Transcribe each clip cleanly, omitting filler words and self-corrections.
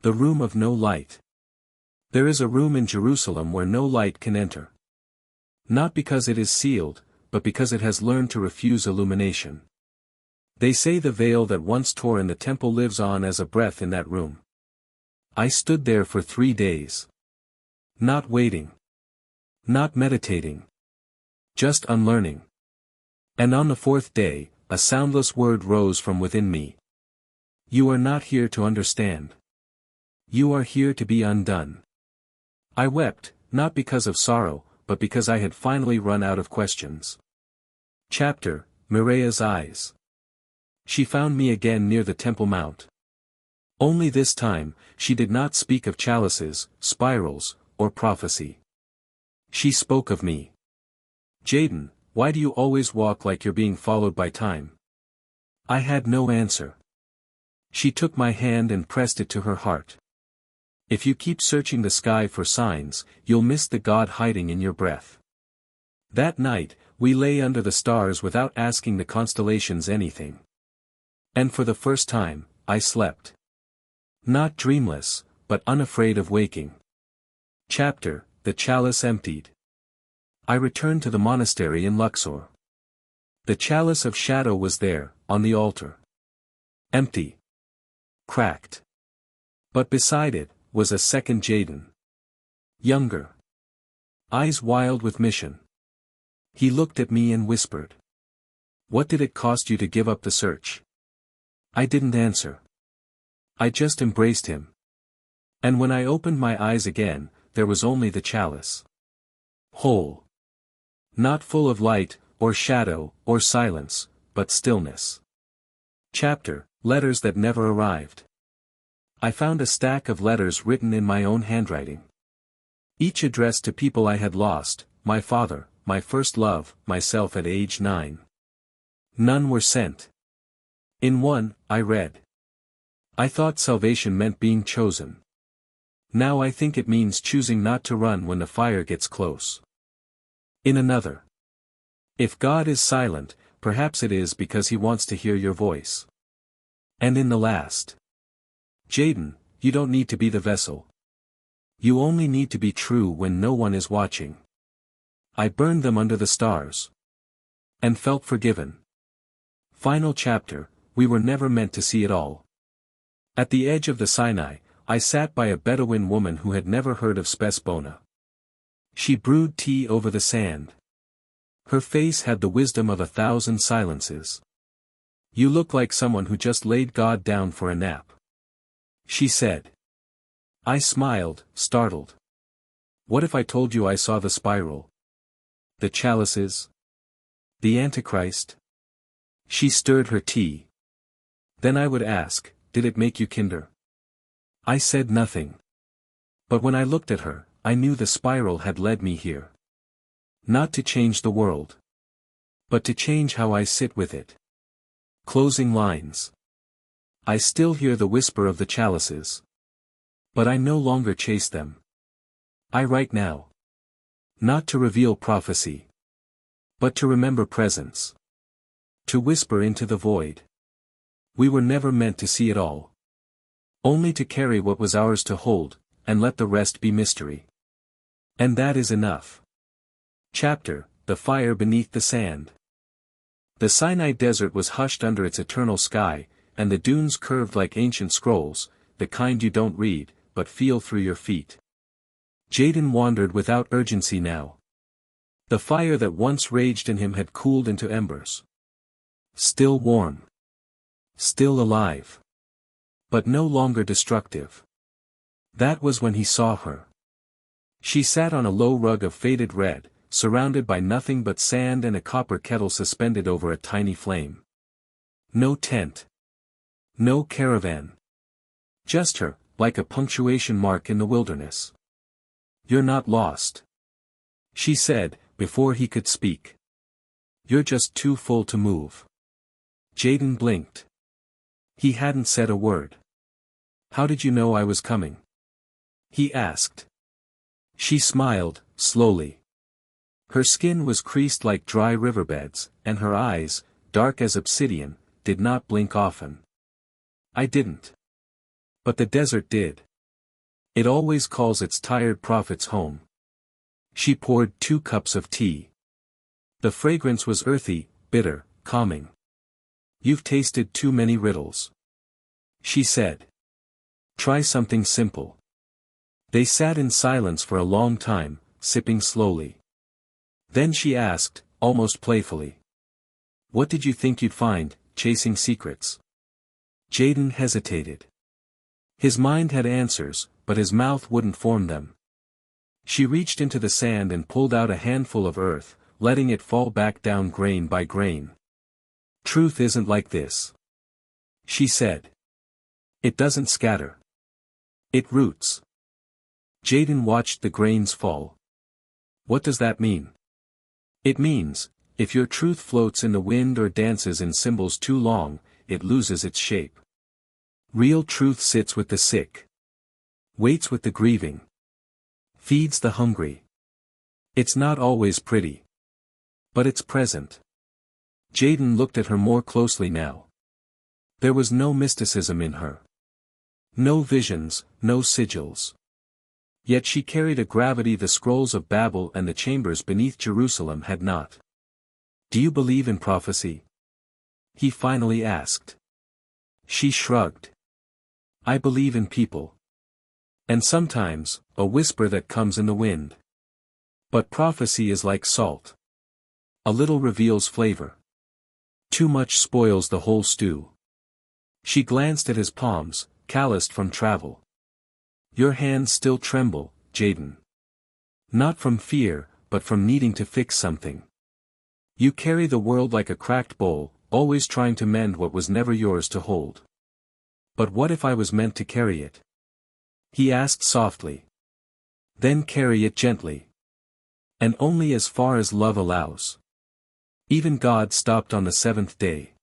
The room of no light. There is a room in Jerusalem where no light can enter. Not because it is sealed, but because it has learned to refuse illumination. They say the veil that once tore in the temple lives on as a breath in that room. I stood there for 3 days. Not waiting. Not meditating. Just unlearning. And on the 4th day, a soundless word rose from within me. You are not here to understand. You are here to be undone. I wept, not because of sorrow, but because I had finally run out of questions. Chapter, Miriam's eyes. She found me again near the Temple Mount. Only this time, she did not speak of chalices, spirals, or prophecy. She spoke of me. Jaden, why do you always walk like you're being followed by time? I had no answer. She took my hand and pressed it to her heart. If you keep searching the sky for signs, you'll miss the God hiding in your breath. That night, we lay under the stars without asking the constellations anything. And for the first time, I slept. Not dreamless, but unafraid of waking. Chapter, The Chalice Emptied. I returned to the monastery in Luxor. The chalice of shadow was there, on the altar. Empty. Cracked. But beside it, was a second Jaden. Younger. Eyes wild with mission. He looked at me and whispered. What did it cost you to give up the search? I didn't answer. I just embraced him. And when I opened my eyes again, there was only the chalice. Whole. Not full of light, or shadow, or silence, but stillness. Chapter, Letters that never arrived. I found a stack of letters written in my own handwriting. Each addressed to people I had lost, my father, my first love, myself at age 9. None were sent. In one, I read. I thought salvation meant being chosen. Now I think it means choosing not to run when the fire gets close. In another. If God is silent, perhaps it is because he wants to hear your voice. And in the last. Jaden, you don't need to be the vessel. You only need to be true when no one is watching. I burned them under the stars. And felt forgiven. Final chapter, we were never meant to see it all. At the edge of the Sinai, I sat by a Bedouin woman who had never heard of spes bona. She brewed tea over the sand. Her face had the wisdom of 1,000 silences. You look like someone who just laid God down for a nap. She said. I smiled, startled. What if I told you I saw the spiral? The chalices? The Antichrist? She stirred her tea. Then I would ask, did it make you kinder? I said nothing. But when I looked at her, I knew the spiral had led me here. Not to change the world. But to change how I sit with it. Closing lines. I still hear the whisper of the chalices. But I no longer chase them. I write now. Not to reveal prophecy. But to remember presence. To whisper into the void. We were never meant to see it all. Only to carry what was ours to hold, and let the rest be mystery. And that is enough. Chapter, The Fire Beneath the Sand. The Sinai desert was hushed under its eternal sky, and the dunes curved like ancient scrolls, the kind you don't read, but feel through your feet. Jaden wandered without urgency now. The fire that once raged in him had cooled into embers. Still warm. Still alive. But no longer destructive. That was when he saw her. She sat on a low rug of faded red, surrounded by nothing but sand and a copper kettle suspended over a tiny flame. No tent. No caravan. Just her, like a punctuation mark in the wilderness. You're not lost. She said, before he could speak. You're just too full to move. Jaden blinked. He hadn't said a word. How did you know I was coming? He asked. She smiled, slowly. Her skin was creased like dry riverbeds, and her eyes, dark as obsidian, did not blink often. I didn't. But the desert did. It always calls its tired prophets home. She poured 2 cups of tea. The fragrance was earthy, bitter, calming. You've tasted too many riddles, she said. Try something simple. They sat in silence for a long time, sipping slowly. Then she asked, almost playfully. What did you think you'd find, chasing secrets? Jaden hesitated. His mind had answers, but his mouth wouldn't form them. She reached into the sand and pulled out a handful of earth, letting it fall back down grain by grain. Truth isn't like this, she said. It doesn't scatter. It roots. Jaden watched the grains fall. What does that mean? It means, if your truth floats in the wind or dances in symbols too long, it loses its shape. Real truth sits with the sick. Waits with the grieving. Feeds the hungry. It's not always pretty. But it's present. Jaden looked at her more closely now. There was no mysticism in her. No visions, no sigils. Yet she carried a gravity the scrolls of Babel and the chambers beneath Jerusalem had not. Do you believe in prophecy? He finally asked. She shrugged. I believe in people. And sometimes, a whisper that comes in the wind. But prophecy is like salt. A little reveals flavor. Too much spoils the whole stew. She glanced at his palms, calloused from travel. Your hands still tremble, Jaden. Not from fear, but from needing to fix something. You carry the world like a cracked bowl, always trying to mend what was never yours to hold. But what if I was meant to carry it? He asked softly. Then carry it gently. And only as far as love allows. Even God stopped on the 7th day.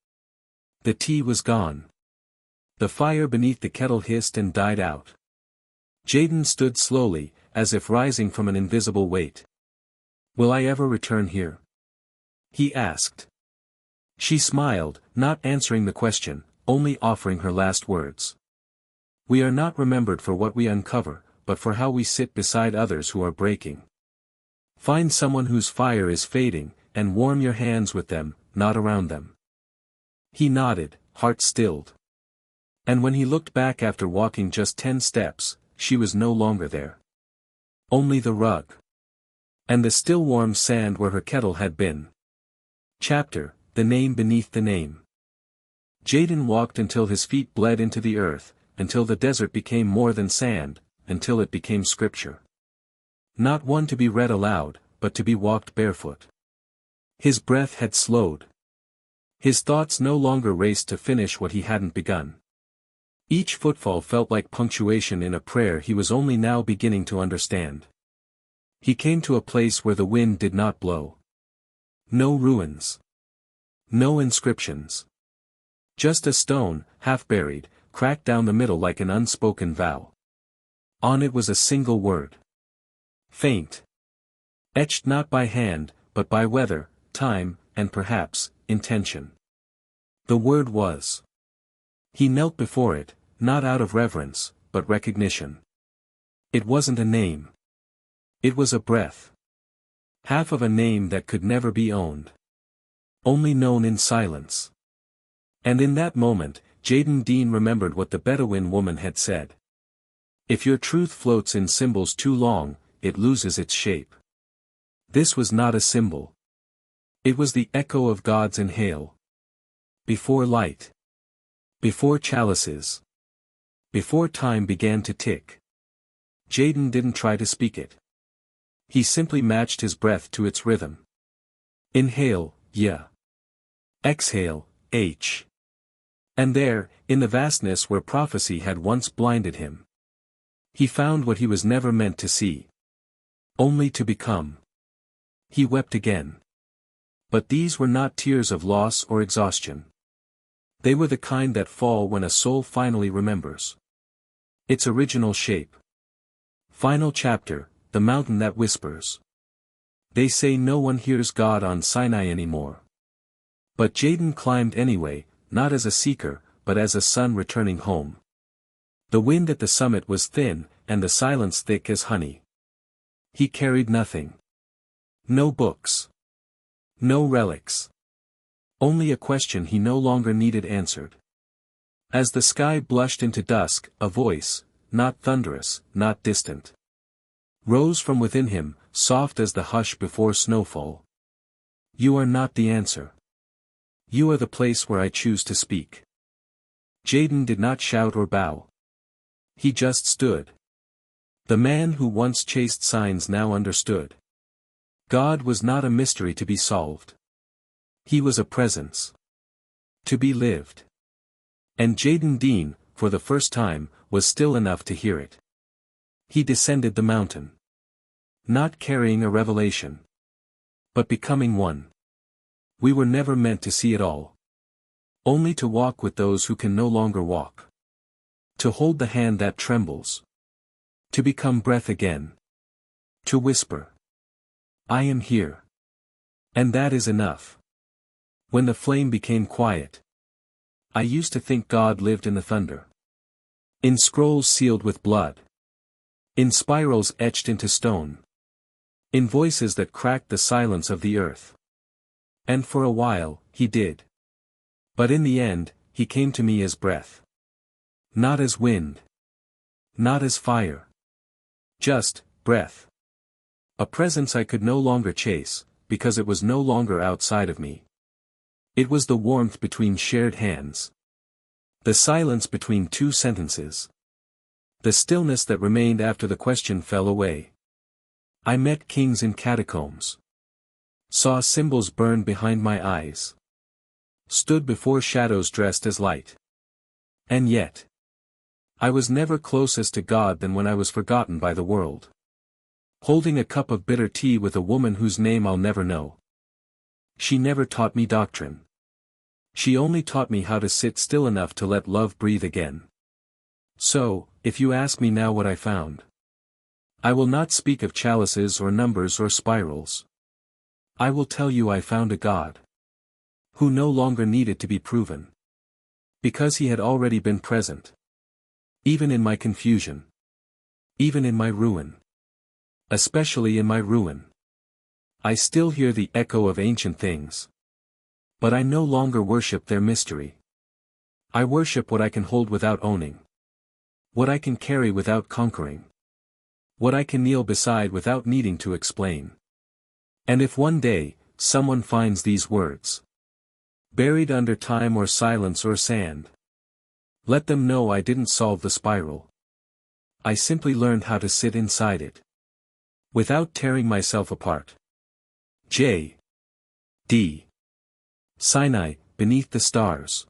The tea was gone. The fire beneath the kettle hissed and died out. Jaden stood slowly, as if rising from an invisible weight. Will I ever return here? He asked. She smiled, not answering the question, only offering her last words. We are not remembered for what we uncover, but for how we sit beside others who are breaking. Find someone whose fire is fading, and warm your hands with them, not around them. He nodded, heart stilled. And when he looked back after walking just 10 steps, she was no longer there. Only the rug. And the still warm sand where her kettle had been. Chapter, The Name Beneath the Name. Jaden walked until his feet bled into the earth, until the desert became more than sand, until it became scripture. Not one to be read aloud, but to be walked barefoot. His breath had slowed. His thoughts no longer raced to finish what he hadn't begun. Each footfall felt like punctuation in a prayer he was only now beginning to understand. He came to a place where the wind did not blow. No ruins. No inscriptions. Just a stone, half buried, cracked down the middle like an unspoken vow. On it was a single word. Faint. Etched not by hand, but by weather, time, and perhaps, intention. The word was. He knelt before it, not out of reverence, but recognition. It wasn't a name. It was a breath. Half of a name that could never be owned. Only known in silence. And in that moment, Jaden Dean remembered what the Bedouin woman had said. If your truth floats in symbols too long, it loses its shape. This was not a symbol. It was the echo of God's inhale. Before light. Before chalices. Before time began to tick. Jaden didn't try to speak it. He simply matched his breath to its rhythm. Inhale, yeah. Exhale, H. And there, in the vastness where prophecy had once blinded him, he found what he was never meant to see. Only to become. He wept again. But these were not tears of loss or exhaustion. They were the kind that fall when a soul finally remembers its original shape. Final chapter, the mountain that whispers. They say no one hears God on Sinai anymore. But Jaden climbed anyway, not as a seeker, but as a son returning home. The wind at the summit was thin, and the silence thick as honey. He carried nothing. No books. No relics. Only a question he no longer needed answered. As the sky blushed into dusk, a voice, not thunderous, not distant, rose from within him, soft as the hush before snowfall. You are not the answer. You are the place where I choose to speak. Jaden did not shout or bow. He just stood. The man who once chased signs now understood. God was not a mystery to be solved. He was a presence to be lived. And Jaden Dean, for the first time, was still enough to hear it. He descended the mountain. Not carrying a revelation, but becoming one. We were never meant to see it all. Only to walk with those who can no longer walk. To hold the hand that trembles. To become breath again. To whisper, I am here. And that is enough. When the flame became quiet, I used to think God lived in the thunder. In scrolls sealed with blood. In spirals etched into stone. In voices that cracked the silence of the earth. And for a while, he did. But in the end, he came to me as breath. Not as wind. Not as fire. Just, breath. A presence I could no longer chase, because it was no longer outside of me. It was the warmth between shared hands. The silence between two sentences. The stillness that remained after the question fell away. I met kings in catacombs. Saw symbols burn behind my eyes. Stood before shadows dressed as light. And yet, I was never closest to God than when I was forgotten by the world. Holding a cup of bitter tea with a woman whose name I'll never know. She never taught me doctrine. She only taught me how to sit still enough to let love breathe again. So, if you ask me now what I found, I will not speak of chalices or numbers or spirals. I will tell you I found a God who no longer needed to be proven. Because he had already been present. Even in my confusion. Even in my ruin. Especially in my ruin. I still hear the echo of ancient things. But I no longer worship their mystery. I worship what I can hold without owning. What I can carry without conquering. What I can kneel beside without needing to explain. And if one day, someone finds these words, buried under time or silence or sand, let them know I didn't solve the spiral. I simply learned how to sit inside it. Without tearing myself apart. J. D. Sinai, beneath the stars.